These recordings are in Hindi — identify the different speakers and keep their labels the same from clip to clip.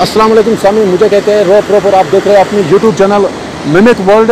Speaker 1: अस्सलाम वालेकुम सामी, मुझे कहते हैं रो प्रॉपर। आप देख रहे हैं अपनी यूट्यूब चैनल मिमिक वर्ल्ड।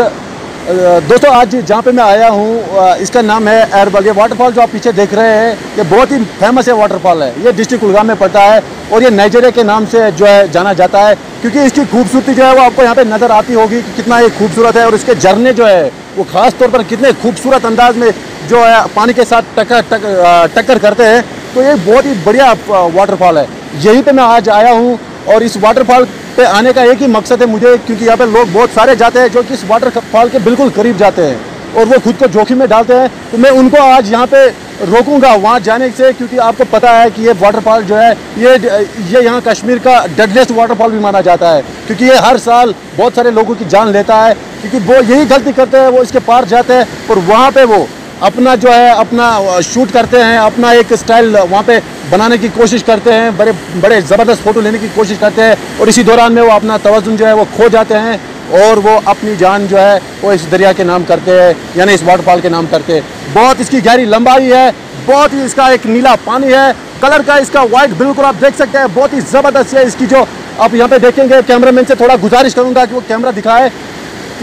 Speaker 1: दोस्तों आज जहाँ पे मैं आया हूँ इसका नाम है एयरबग। ये वाटरफॉल जो आप पीछे देख रहे हैं ये बहुत ही फेमस है वाटरफॉल है। ये डिस्ट्रिक्ट कुलगाम में पड़ता है और ये नाइजीरिया के नाम से जो है जाना जाता है, क्योंकि इसकी खूबसूरती जो है वो आपको यहाँ पे नज़र आती होगी कि कितना ये खूबसूरत है। और इसके झरने जो है वो ख़ास तौर पर कितने खूबसूरत अंदाज में जो है पानी के साथ टक्कर करते हैं। तो ये बहुत ही बढ़िया वाटरफॉल है। यहीं पर मैं आज आया हूँ और इस वाटरफॉल पे आने का एक ही मकसद है मुझे, क्योंकि यहाँ पे लोग बहुत सारे जाते हैं जो कि इस वाटरफॉल के बिल्कुल करीब जाते हैं और वो खुद को जोखिम में डालते हैं। तो मैं उनको आज यहाँ पे रोकूंगा वहाँ जाने से, क्योंकि आपको पता है कि ये वाटरफॉल जो है ये यहाँ कश्मीर का डेडलीस्ट वाटरफॉल भी माना जाता है, क्योंकि ये हर साल बहुत सारे लोगों की जान लेता है। क्योंकि वो यही गलती करते हैं, वो इसके पार जाते हैं और वहाँ पर वो अपना जो है अपना शूट करते हैं, अपना एक स्टाइल वहाँ पे बनाने की कोशिश करते हैं, बड़े बड़े ज़बरदस्त फ़ोटो लेने की कोशिश करते हैं और इसी दौरान में वो अपना तवज़ुन जो है वो खो जाते हैं और वो अपनी जान जो है वो इस दरिया के नाम करते हैं, यानी इस वाटरफॉल के नाम करते हैं। बहुत इसकी गहरी लंबाई है, बहुत ही इसका एक नीला पानी है, कलर का इसका वाइट बिल्कुल आप देख सकते हैं, बहुत ही ज़बरदस्त है। इसकी जो आप यहाँ पे देखेंगे, कैमरामैन से थोड़ा गुजारिश करूँगा कि वो कैमरा दिखाए।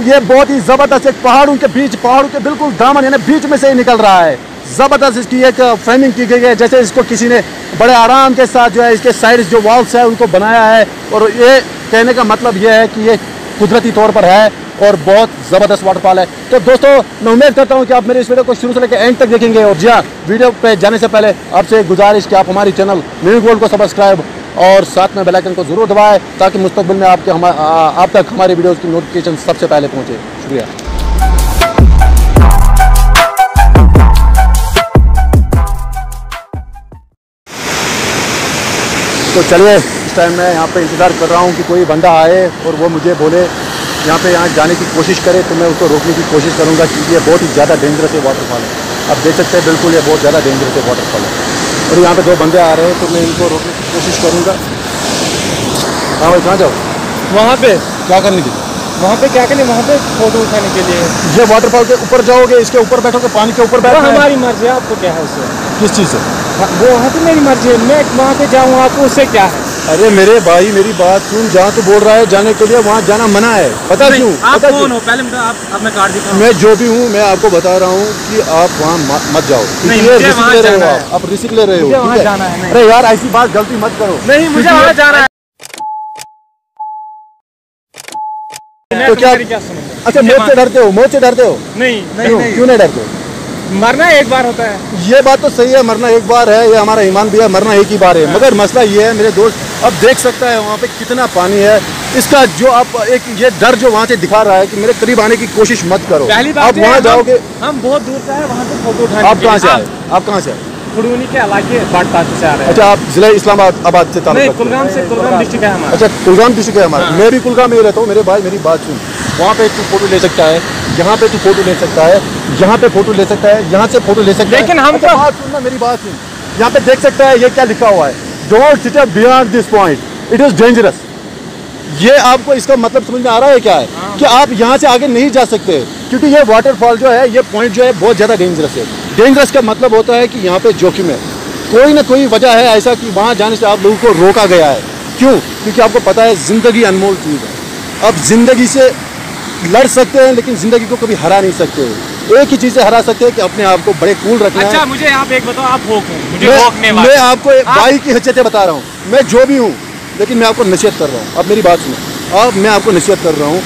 Speaker 1: ये बहुत ही ज़बरदस्त एक पहाड़ों के बिल्कुल दामन यानी बीच में से ही निकल रहा है। ज़बरदस्त इसकी एक फ्रेमिंग की गई है, जैसे इसको किसी ने बड़े आराम के साथ जो है इसके साइड्स जो वॉल्स है उनको बनाया है। और ये कहने का मतलब ये है कि ये कुदरती तौर पर है और बहुत ज़बरदस्त वाटरफॉल है। तो दोस्तों मैं उम्मीद करता हूँ कि आप मेरे इस वीडियो को शुरू से लेकर एंड तक देखेंगे। और जी हाँ, वीडियो पे जाने से पहले आपसे गुजारिश कि आप हमारी चैनल मिमिक वर्ल्ड को सब्सक्राइब और साथ में बेल आइकन को ज़रूर दबाएं, ताकि मुस्तकबिल में आप तक हमारी वीडियोज़ की नोटिफिकेशन सबसे पहले पहुँचे। शुक्रिया। तो चलिए, इस टाइम मैं यहाँ पे इंतज़ार कर रहा हूँ कि कोई बंदा आए और वो मुझे बोले यहाँ जाने की कोशिश करे, तो मैं उसको रोकने की कोशिश करूँगा, क्योंकि ये बहुत ही ज़्यादा डेंजरस है वाटरफॉल है। आप देख सकते हैं बिल्कुल ये बहुत ज़्यादा डेंजरस है वाटरफॉल है। और यहाँ पे दो बंदे आ रहे हैं तो मैं इनको रोकने की कोशिश करूँगा। हाँ भाई, कहाँ जाओ?
Speaker 2: वहाँ पे
Speaker 1: क्या करने की?
Speaker 2: वहाँ पे क्या करने? वहाँ पे फोटो उठाने के लिए।
Speaker 1: ये वाटरफॉल के ऊपर जाओगे, इसके ऊपर बैठोगे, पानी के ऊपर बैठोगे?
Speaker 2: हमारी मर्जी है, आपको क्या है उससे?
Speaker 1: किस चीज़ से?
Speaker 2: वो वहाँ पे मेरी मर्जी है, मैं वहाँ पे जाऊँ आपको उससे क्या है?
Speaker 1: अरे मेरे भाई मेरी बात सुन, जहाँ तो बोल रहा है जाने के लिए वहाँ जाना मना है। पता क्यों?
Speaker 2: आप कौन हो? पहले मतलब आप अपना कार्ड दिखाओ।
Speaker 1: मैं जो भी हूँ मैं आपको बता रहा हूँ कि आप वहाँ मत जाओ,
Speaker 2: नहीं,
Speaker 1: ये रिस्क ले रहे हो, आप रिस्क ले रहे हो।
Speaker 2: वहाँ जाना है।
Speaker 1: अरे यार ऐसी बात गलती मत करो।
Speaker 2: नहीं, मुझे वहाँ जाना है।
Speaker 1: तो क्या अच्छा मौत से डरते हो? मौत से डरते हो?
Speaker 2: नहीं,
Speaker 1: क्यों नहीं डरते?
Speaker 2: मरना एक बार होता है।
Speaker 1: ये बात तो सही है, मरना एक बार है, ये हमारा ईमान भी है, मरना एक ही बार है। मगर मसला ये है मेरे दोस्त, अब देख सकता है वहाँ पे कितना पानी है। इसका जो आप एक ये डर जो वहाँ से दिखा रहा है कि मेरे करीब आने की कोशिश मत करो।
Speaker 2: पहली बात
Speaker 1: आप वहाँ जाओगे,
Speaker 2: हम बहुत दूर से आए वहाँ से फोटो उठाने।
Speaker 1: आप कहाँ से आए? आप कहाँ से आए?
Speaker 2: खुड़ूनी के इलाके बाटपात से आ रहे हैं।
Speaker 1: अच्छा, आप जिला इस्लामाबाद से ताल्लुक?
Speaker 2: कुलगाम से, कुलगाम डिस्ट्रिक्ट है हमारा।
Speaker 1: अच्छा, कुलगाम डिस्ट्रिक्ट है हमारा। मैं भी कुलगाम में ही रहता हूँ। मेरे भाई मेरी बात सुन, वहाँ पे तू फोटो ले सकता है, यहाँ पे तू फोटो ले सकता है, यहाँ पे फोटो ले सकता है, यहाँ से फोटो ले सकता है,
Speaker 2: लेकिन हम
Speaker 1: अच्छा, बात सुन ना, मेरी बात सुन। यहाँ पे देख सकता है ये क्या लिखा हुआ है, don't sit beyond this point, it is dangerous. ये आपको इसका मतलब समझ में आ रहा है क्या है? कि आप यहाँ से आगे नहीं जा सकते, क्योंकि ये वाटरफॉल जो है, ये पॉइंट जो है बहुत ज़्यादा डेंजरस है। डेंजरस का मतलब होता है कि यहाँ पे जोखिम है, कोई ना कोई वजह है ऐसा कि वहाँ जाने से आप लोगों को रोका गया है। क्यों? क्योंकि आपको पता है ज़िंदगी अनमोल चीज़ है। अब ज़िंदगी से लड़ सकते हैं लेकिन ज़िंदगी को कभी हरा नहीं सकते। एक ही चीज़ से हरा सकते हैं कि अपने आप को बड़े कूल रखना है।
Speaker 2: अच्छा, मुझे आप एक बताओ, आप मुझे रोकने वाले।
Speaker 1: मैं आपको एक भाई की हैसियत बता रहा हूँ, मैं जो भी हूँ, लेकिन मैं आपको नसीहत कर रहा हूँ। अब मेरी बात सुनो, अब मैं आपको नसीहत कर रहा हूँ,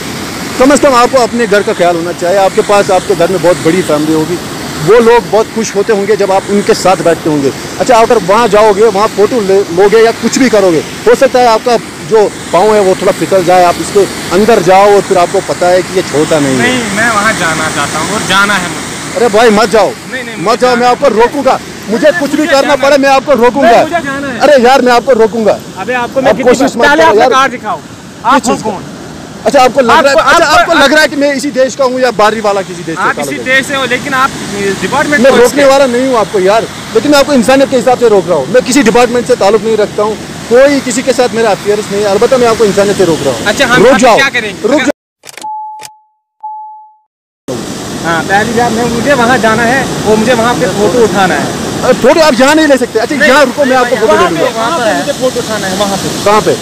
Speaker 1: कम से कम आपको अपने घर का ख्याल होना चाहिए। आपके पास आपके घर में बहुत बड़ी फैमिली होगी, वो लोग बहुत खुश होते होंगे जब आप उनके साथ बैठते होंगे। अच्छा, अगर वहाँ जाओगे, वहाँ फोटो लोगे या कुछ भी करोगे, हो सकता है आपका जो पाँव है वो थोड़ा फिसल जाए, आप इसके अंदर जाओ और फिर आपको पता है कि ये छोटा नहीं है।
Speaker 2: नहीं, मैं वहाँ जाना चाहता हूँ और जाना है मुझे।
Speaker 1: अरे भाई मत जाओ, मत जाओ, मैं आपको रोकूंगा। मुझे कुछ भी करना पड़े मैं आपको रोकूंगा। अरे यार मैं आपको रोकूंगा।
Speaker 2: अबे आपको कोशिश मत करो यार। कार्ड दिखाओ, आप कौन?
Speaker 1: अच्छा, आपको लग रहा है कि मैं इसी देश का हूँ या बाहरी वाला किसी देश?
Speaker 2: आप इसी देश से हो, लेकिन आप डिपार्टमेंट
Speaker 1: में रोकने वाला नहीं हूँ आपको यार, लेकिन मैं आपको इंसानियत के हिसाब से रोक रहा हूँ। मैं किसी डिपार्टमेंट से ताल्लुक नहीं रखता हूँ, कोई किसी के साथ मेरा अफेयर्स नहीं है, अलबत्ता मैं आपको इंसानियत से रोक रहा हूँ।
Speaker 2: अच्छा, हम
Speaker 1: रुक जाओ,
Speaker 2: क्या करेंगे?
Speaker 1: रुक जाओ।
Speaker 2: हाँ, पहली बात मुझे वहाँ जाना है और मुझे वहाँ पे फोटो उठाना है।
Speaker 1: फोटो आप यहाँ नहीं ले सकते। अच्छा यहाँ रुको, मैं आपको फोटो ले लूँगा।
Speaker 2: मुझे फोटो उठाना है वहाँ पे।
Speaker 1: कहाँ पे?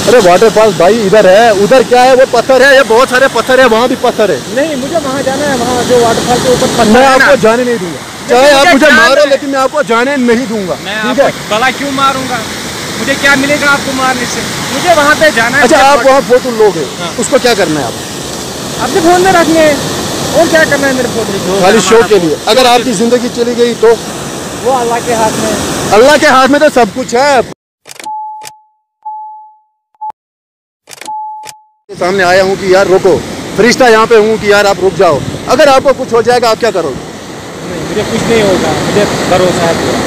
Speaker 1: अरे वाटरफॉल भाई इधर है, उधर क्या है? वो पत्थर है, ये बहुत सारे पत्थर है, वहाँ भी पत्थर है।
Speaker 2: नहीं, मुझे वहाँ जाना है, वहाँ जो वाटरफॉल के ऊपर
Speaker 1: मैं आपको जाने नहीं दूंगा, चाहे आप मुझे मारो, लेकिन मैं आपको जाने नहीं दूंगा। ठीक है?
Speaker 2: भला क्यों मारूंगा? मुझे क्या मिलेगा आपको मारने से? मुझे वहाँ पे जाना है।
Speaker 1: अच्छा आप वहाँ फोटो लोगे, उसको क्या करना है आप?
Speaker 2: अपने फोन में रखने हैं, और क्या करना है मेरे फोटो?
Speaker 1: खाली शो के लिए। अगर आपकी जिंदगी चली गई तो
Speaker 2: वो अल्लाह के हाथ में।
Speaker 1: अल्लाह के हाथ में तो सब कुछ है। सामने आया हूँ कि यार रोको, फरिश्ता यहाँ पे हूँ कि यार आप रुक जाओ। अगर आपको कुछ हो जाएगा आप क्या करोगे?
Speaker 2: नहीं, मुझे कुछ नहीं होगा, मुझे भरोसा है पूरा।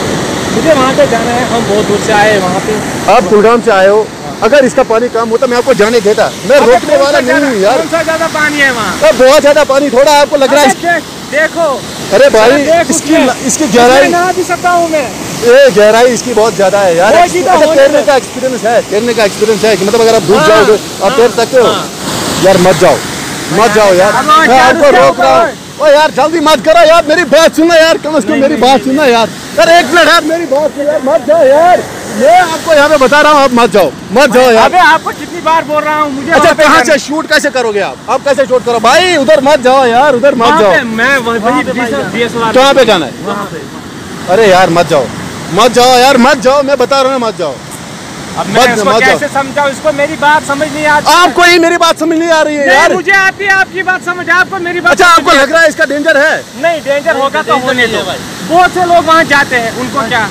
Speaker 2: मुझे वहाँ पे जाना है, हम बहुत दूर से आए हैं वहाँ पे।
Speaker 1: आप कुलगाम से आए हो, अगर इसका पानी कम होता मैं आपको जाने देता। मैं रोकने वाला नहीं हूँ यार।
Speaker 2: कौन सा ज्यादा पानी है वहाँ?
Speaker 1: बहुत ज्यादा पानी, थोड़ा आपको लग रहा है।
Speaker 2: देखो,
Speaker 1: अरे भाई इसकी गहराई
Speaker 2: नहा भी सकता हूँ मैं।
Speaker 1: ये गहराई इसकी बहुत ज्यादा है यार। तैरने का एक्सपीरियंस है, तैरने का एक्सपीरियंस है कि मतलब अगर आप डूब जाओगे आप तैर सकते हो। यार मत जाओ, मत जाओ यार, मैं आपको रोक रहा हूँ। ओ यार जल्दी मत करो यार, मेरी बात सुनना यार, कम से कम मेरी बात सुनना यार। यार एक मिनट यार, मेरी बात सुनो यार, मत जाओ यार। मैं आपको यहाँ पे बता रहा हूँ, आप मत जाओ, मत जाओ यार।
Speaker 2: अबे आपको कितनी बार बोल रहा हूँ मुझे।
Speaker 1: अच्छा कहाँ से शूट कैसे करोगे आप कैसे शूट करो भाई? उधर मत जाओ यार, उधर मत जाओ।
Speaker 2: मैं वहीं पे
Speaker 1: कहाँ पे जाना है? अरे यार मत जाओ, मत जाओ यार, मत जाओ, मैं बता रहा हूँ मत जाओ।
Speaker 2: अब मैं इसको कैसे समझाऊं? इसको मेरी बात समझ नहीं आती।
Speaker 1: आपको ही मेरी बात समझ नहीं आ रही है यार।
Speaker 2: मुझे आती है आपकी बात समझ, आपको मेरी बात।
Speaker 1: अच्छा आपको लग रहा है इसका डेंजर है?
Speaker 2: नहीं, डेंजर होगा तो होने दो। बहुत से लोग वहाँ जाते हैं, उनको क्या?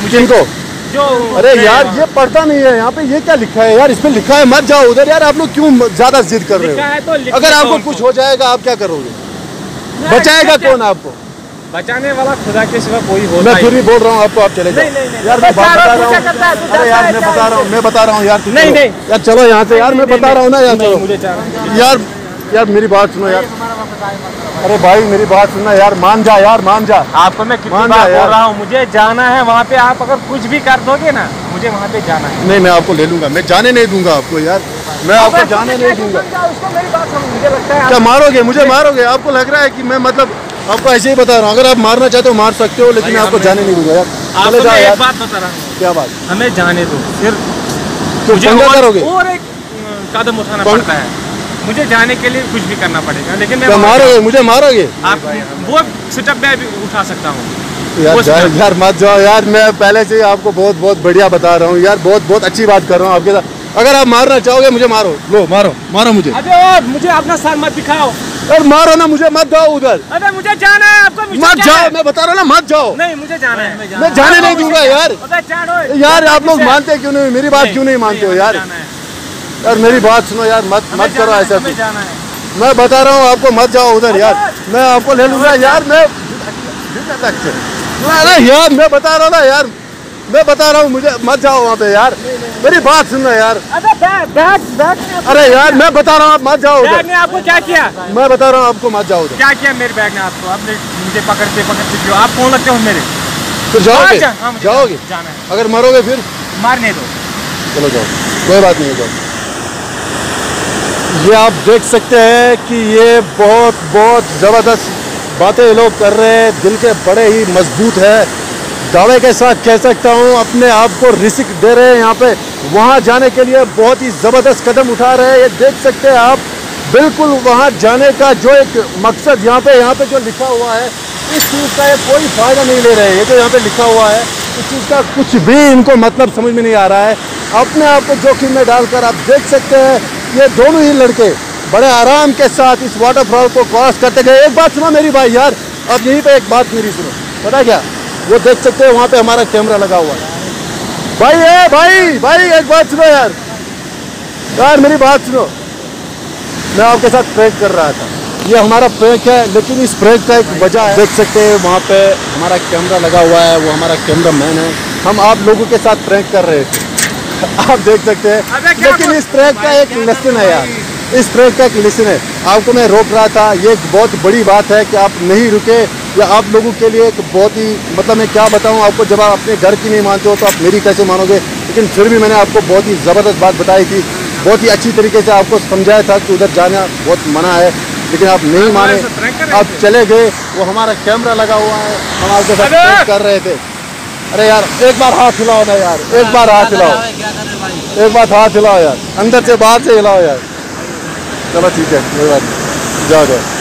Speaker 1: जिनको
Speaker 2: जो
Speaker 1: अरे यार ये पढ़ता नहीं है यहाँ पे, ये क्या लिखा है यार? इसमें लिखा है मत जाओ उधर। यार आप लोग क्यों ज्यादा जिद कर रहे हो? अगर आपको कुछ हो जाएगा आप क्या करोगे? बचाएगा कौन आपको?
Speaker 2: बचाने वाला खुदा के सिवा कोई होता
Speaker 1: मैं फिर भी बोल रहा हूँ आपको, आप चले जाओ। यार मैं बात बता रहा हूँ। अरे यार मैं बता रहा हूँ यार।
Speaker 2: नहीं
Speaker 1: यार चलो यहाँ से यार, मैं बता रहा हूँ ना यार। चलो
Speaker 2: मुझे
Speaker 1: यार मेरी बात सुनो यार। अरे भाई मेरी बात सुनना यार, मान जा यार, मान जा।
Speaker 2: आपको मैं कितनी बार बोल रहा हूँ, मुझे जाना है वहाँ पे। आप अगर कुछ भी कर दोगे ना, मुझे वहाँ पे जाना है।
Speaker 1: नहीं मैं आपको ले लूंगा, मैं जाने नहीं दूंगा आपको यार, मैं आपको जाने नहीं दूंगा।
Speaker 2: उसको मेरी बात समझ, मुझे लगता है
Speaker 1: क्या मारोगे? मुझे मारोगे? आपको लग रहा है कि मैं मतलब आपको ऐसे ही बता रहा हूँ। अगर आप मारना चाहते हो मार सकते हो, लेकिन मैं आपको जाने नहीं दूंगा यार।
Speaker 2: चले जाओ यार। एक बात बता रहा हूँ।
Speaker 1: क्या बात?
Speaker 2: हमें जाने दो, फिर
Speaker 1: मुझे करोगे
Speaker 2: और एक कदम उठाना पड़ता है। मुझे जाने के लिए कुछ भी करना पड़ेगा, लेकिन मैं
Speaker 1: मारोगे? मुझे मारोगे?
Speaker 2: आप वो स्टेप मैं भी उठा सकता हूँ
Speaker 1: यार मत जाओ यार। मैं पहले से ही आपको बहुत बहुत बढ़िया बता रहा हूँ यार, बहुत बहुत अच्छी बात कर रहा हूँ आपके साथ। अगर आप मारना चाहोगे मुझे मारो, लो मारो, मारो मुझे।
Speaker 2: अबे मुझे अपना सर मत दिखाओ।
Speaker 1: और मारो ना मुझे, मत जाओ उधर।
Speaker 2: अबे मुझे जाना है, आपको
Speaker 1: मत जाओ, मैं बता रहा हूँ ना, मत जाओ।
Speaker 2: नहीं मुझे जाना है,
Speaker 1: मैं जाने नहीं दूंगा यार। यार आप लोग मानते क्यों नहीं? मेरी बात क्यों नहीं मानते हो यार? यार मेरी बात सुनो यार, मत करो ऐसा। मैं बता रहा हूँ आपको, मत जाओ उधर यार, मैं आपको ले लूंगा यार। मैं अरे यार मैं बता रहा हूँ ना यार, मैं बता रहा हूँ, मुझे मत जाओ वहाँ पे यार। मेरी बात सुनना यार। अरे यार मैं बता रहा हूँ आप मत जाओ उधर।
Speaker 2: ने आपको क्या किया?
Speaker 1: मैं बता रहा हूँ आपको मत जाओ उधर।
Speaker 2: क्या किया मेरे बैग ने आपको? आपने मुझे पकड़ते क्यों? आप कौन लगते हो मेरे?
Speaker 1: फिर जाओगे? जाओगे?
Speaker 2: जाना है।
Speaker 1: अगर मरोगे फिर?
Speaker 2: मारने दो।
Speaker 1: चलो जाओ, कोई बात नहीं, जाओ। ये आप देख सकते हैं कि ये बहुत बहुत ज़बरदस्त बातें ये लोग कर रहे हैं, दिल के बड़े ही मजबूत है। दावे के साथ कह सकता हूँ अपने आप को रिस्क दे रहे हैं यहाँ पे, वहाँ जाने के लिए बहुत ही ज़बरदस्त कदम उठा रहे हैं। ये देख सकते हैं आप, बिल्कुल वहाँ जाने का जो एक मकसद यहाँ पे जो लिखा हुआ है, इस चीज़ का ये कोई फ़ायदा नहीं ले रहे हैं। ये जो यहाँ पे लिखा हुआ है इस चीज़ का कुछ भी इनको मतलब समझ में नहीं आ रहा है। अपने आप को जोखिम में डालकर आप देख सकते हैं ये दोनों ही लड़के बड़े आराम के साथ इस वाटरफॉल को क्रॉस करते गए। एक बात सुनो मेरी भाई यार, अब यहीं पे एक बात मेरी सुनो, पता क्या? वो देख सकते हैं वहाँ पे हमारा कैमरा लगा हुआ है। भाई एक बात सुनो यार मेरी बात सुनो। मैं आपके साथ प्रैंक कर रहा था, ये हमारा प्रैंक है, लेकिन इस प्रैंक का एक वजह है। देख सकते हैं वहाँ पे हमारा कैमरा लगा हुआ है, वो हमारा कैमरा मैन है। हम आप लोगों के साथ प्रैंक कर रहे थे आप देख सकते हैं, लेकिन इस प्रैंक का एक लेसन है यार, इस प्रैंक का एक लेसन है। आपको मैं रोक रहा था, ये एक बहुत बड़ी बात है कि आप नहीं रुके। या आप लोगों के लिए एक बहुत ही मतलब मैं क्या बताऊं आपको, जब आप अपने घर की नहीं मानते हो तो आप मेरी कैसे मानोगे? लेकिन फिर भी मैंने आपको बहुत ही ज़बरदस्त बात बताई थी, बहुत ही अच्छी तरीके से आपको समझाया था कि उधर जाना बहुत मना है। लेकिन आप नहीं माने, आप चले गए। वो हमारा कैमरा लगा हुआ है, हम आपके साथ बात कर रहे थे। अरे यार एक बार हाथ हिलाओ ना यार, एक बार हाथ हिलाओ, एक बार हाथ हिलाओ यार, अंदर से बाहर से हिलाओ यार। चलो ठीक है, कोई बात नहीं, जाओ जाओ।